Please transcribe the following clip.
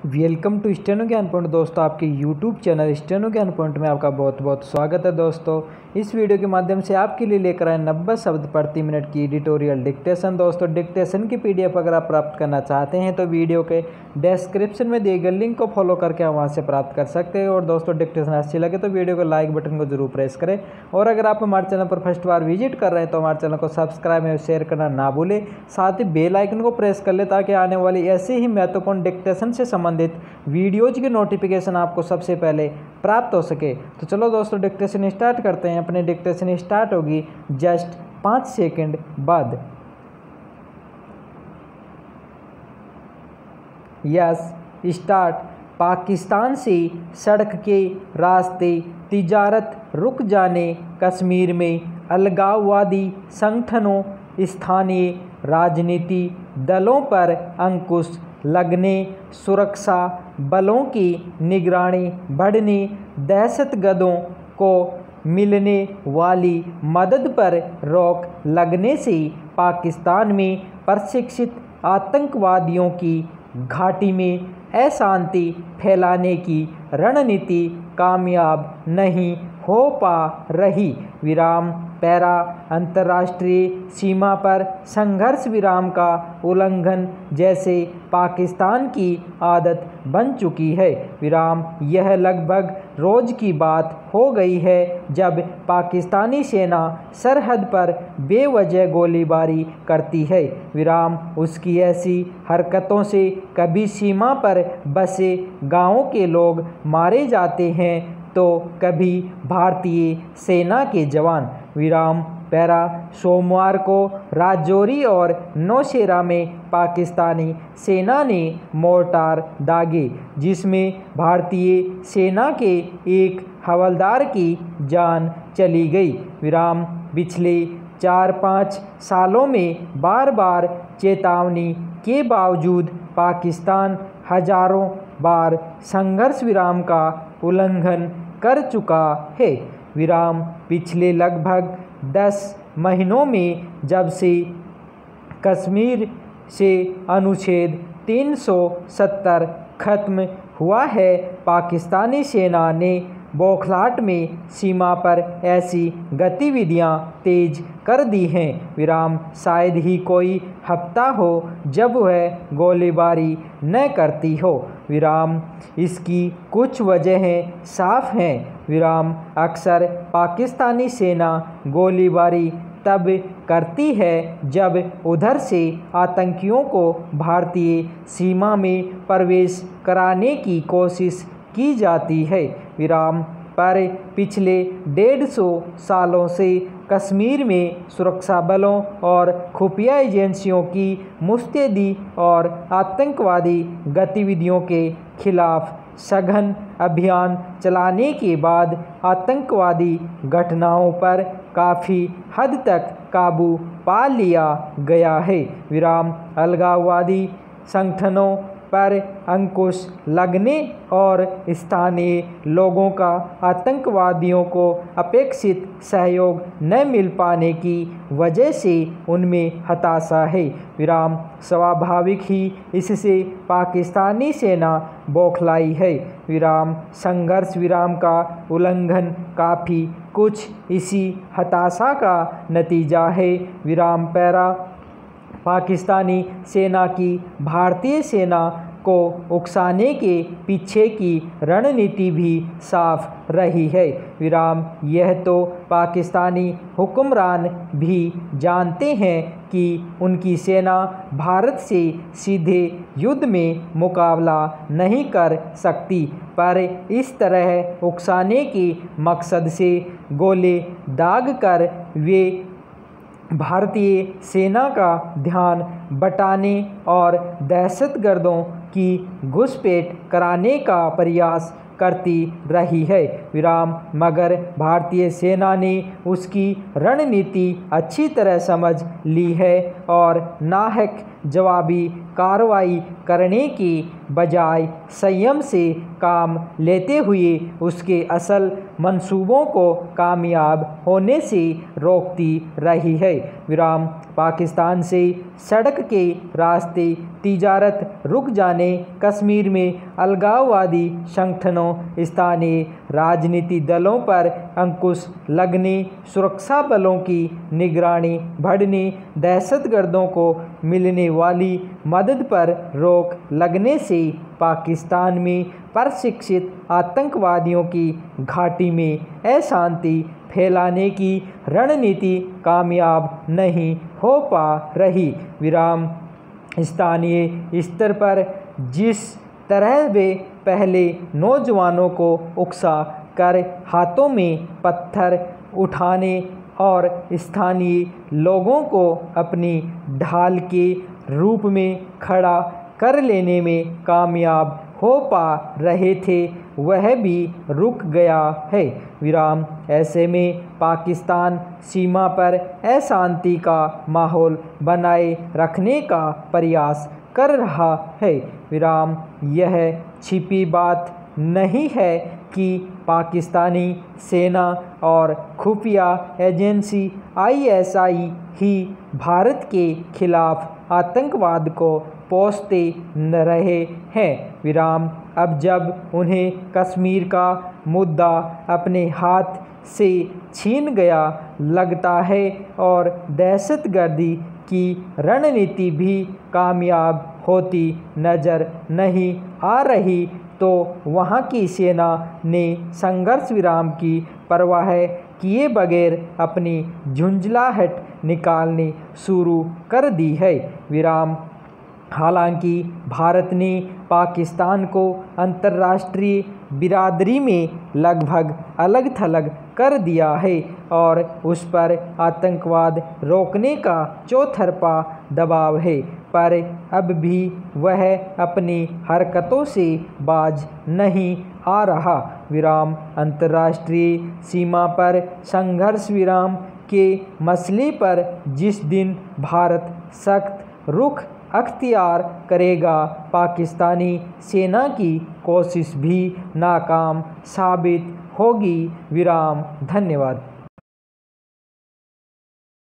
Welcome to steno ज्ञान point. दोस्तों, आपके यूट्यूब चैनल स्टेनो ज्ञान पॉइंट में आपका बहुत बहुत स्वागत है। दोस्तों, इस वीडियो के माध्यम से आपके लिए लेकर आए 90 शब्द प्रति मिनट की एडिटोरियल डिक्टेशन। दोस्तों, डिक्टेशन की पीडीएफ अगर आप प्राप्त करना चाहते हैं तो वीडियो के डिस्क्रिप्शन में दिए गए लिंक को फॉलो करके आप वहां से प्राप्त कर सकते हैं। और दोस्तों, डिक्टेशन अच्छी लगे तो वीडियो को लाइक बटन को जरूर प्रेस करें। और अगर आप हमारे चैनल पर फर्स्ट बार विजिट कर रहे हैं तो हमारे चैनल को सब्सक्राइब और शेयर करना ना भूलें। साथ ही बेल आइकन को प्रेस कर ले ताकि आने वाली ऐसे ही महत्वपूर्ण डिक्टेशन से संबंधित वीडियोज की नोटिफिकेशन आपको सबसे पहले प्राप्त हो सके। तो चलो दोस्तों, डिक्टेशन स्टार्ट करते हैं। अपने डिक्टेशन स्टार्ट होगी जस्ट 5 सेकंड बाद। Yes start. पाकिस्तान से सड़क के रास्ते तिजारत रुक जाने, कश्मीर में अलगाववादी संगठनों, स्थानीय राजनीति दलों पर अंकुश लगने, सुरक्षा बलों की निगरानी बढ़ने, दहशतगर्दों को मिलने वाली मदद पर रोक लगने से पाकिस्तान में प्रशिक्षित आतंकवादियों की घाटी में अशांति फैलाने की रणनीति कामयाब नहीं हो पा रही। विराम पैरा। अंतर्राष्ट्रीय सीमा पर संघर्ष विराम का उल्लंघन जैसे पाकिस्तान की आदत बन चुकी है। विराम। यह लगभग रोज की बात हो गई है जब पाकिस्तानी सेना सरहद पर बेवजह गोलीबारी करती है। विराम। उसकी ऐसी हरकतों से कभी सीमा पर बसे गांवों के लोग मारे जाते हैं तो कभी भारतीय सेना के जवान। विराम पैरा। सोमवार को राजौरी और नौशेरा में पाकिस्तानी सेना ने मोर्टार दागे जिसमें भारतीय सेना के एक हवलदार की जान चली गई। विराम। पिछले 4-5 सालों में बार बार चेतावनी के बावजूद पाकिस्तान हजारों बार संघर्ष विराम का उल्लंघन कर चुका है। विराम। पिछले लगभग 10 महीनों में जब से कश्मीर से अनुच्छेद 370 खत्म हुआ है, पाकिस्तानी सेना ने बौखलाहट में सीमा पर ऐसी गतिविधियां तेज कर दी हैं। विराम। शायद ही कोई हफ्ता हो जब वह गोलीबारी न करती हो। विराम। इसकी कुछ वजहें साफ हैं। विराम। अक्सर पाकिस्तानी सेना गोलीबारी तब करती है जब उधर से आतंकियों को भारतीय सीमा में प्रवेश कराने की कोशिश की जाती है। विराम। पर पिछले 150 सालों से कश्मीर में सुरक्षा बलों और खुफिया एजेंसियों की मुस्तैदी और आतंकवादी गतिविधियों के खिलाफ सघन अभियान चलाने के बाद आतंकवादी घटनाओं पर काफ़ी हद तक काबू पा लिया गया है। विराम। अलगाववादी संगठनों पर अंकुश लगने और स्थानीय लोगों का आतंकवादियों को अपेक्षित सहयोग न मिल पाने की वजह से उनमें हताशा है। विराम। स्वाभाविक ही इससे पाकिस्तानी सेना बौखलाई है। विराम। संघर्ष विराम का उल्लंघन काफ़ी कुछ इसी हताशा का नतीजा है। विराम पैरा। पाकिस्तानी सेना की भारतीय सेना को उकसाने के पीछे की रणनीति भी साफ रही है। विराम। यह तो पाकिस्तानी हुक्मरान भी जानते हैं कि उनकी सेना भारत से सीधे युद्ध में मुकाबला नहीं कर सकती, पर इस तरह उकसाने के मकसद से गोले दाग कर वे भारतीय सेना का ध्यान बटाने और दहशतगर्दों की घुसपैठ कराने का प्रयास करती रही है। विराम। मगर भारतीय सेना ने उसकी रणनीति अच्छी तरह समझ ली है और नाहक जवाबी कार्रवाई करने की बजाय संयम से काम लेते हुए उसके असल मंसूबों को कामयाब होने से रोकती रही है। विराम। पाकिस्तान से सड़क के रास्ते तिजारत रुक जाने, कश्मीर में अलगाववादी संगठनों, स्थानीय राजनीति दलों पर अंकुश लगने, सुरक्षा बलों की निगरानी बढ़ने, दहशतगर्दों को मिलने वाली मदद पर रोक लगने से पाकिस्तान में प्रशिक्षित आतंकवादियों की घाटी में अशांति फैलाने की रणनीति कामयाब नहीं हो पा रही। विराम स्थानीय स्तर पर जिस तरह वे पहले नौजवानों को उकसा कर हाथों में पत्थर उठाने और स्थानीय लोगों को अपनी ढाल के रूप में खड़ा कर लेने में कामयाब हो पा रहे थे, वह भी रुक गया है। विराम ऐसे में पाकिस्तान सीमा पर अशांति का माहौल बनाए रखने का प्रयास कर रहा है। विराम यह छिपी बात नहीं है कि पाकिस्तानी सेना और खुफिया एजेंसी ISI ही भारत के खिलाफ आतंकवाद को पोसते न रहे हैं। विराम अब जब उन्हें कश्मीर का मुद्दा अपने हाथ से छीन गया लगता है और दहशतगर्दी की रणनीति भी कामयाब होती नजर नहीं आ रही, तो वहाँ की सेना ने संघर्ष विराम की परवाह किए बगैर अपनी झुंझलाहट निकालनी शुरू कर दी है। विराम हालांकि भारत ने पाकिस्तान को अंतर्राष्ट्रीय बिरादरी में लगभग अलग थलग कर दिया है और उस पर आतंकवाद रोकने का चौतरफा दबाव है, पर अब भी वह अपनी हरकतों से बाज नहीं आ रहा। विराम अंतर्राष्ट्रीय सीमा पर संघर्ष विराम के मसले पर जिस दिन भारत सख्त रुख अख्तियार करेगा, पाकिस्तानी सेना की कोशिश भी नाकाम साबित होगी। विराम। धन्यवाद।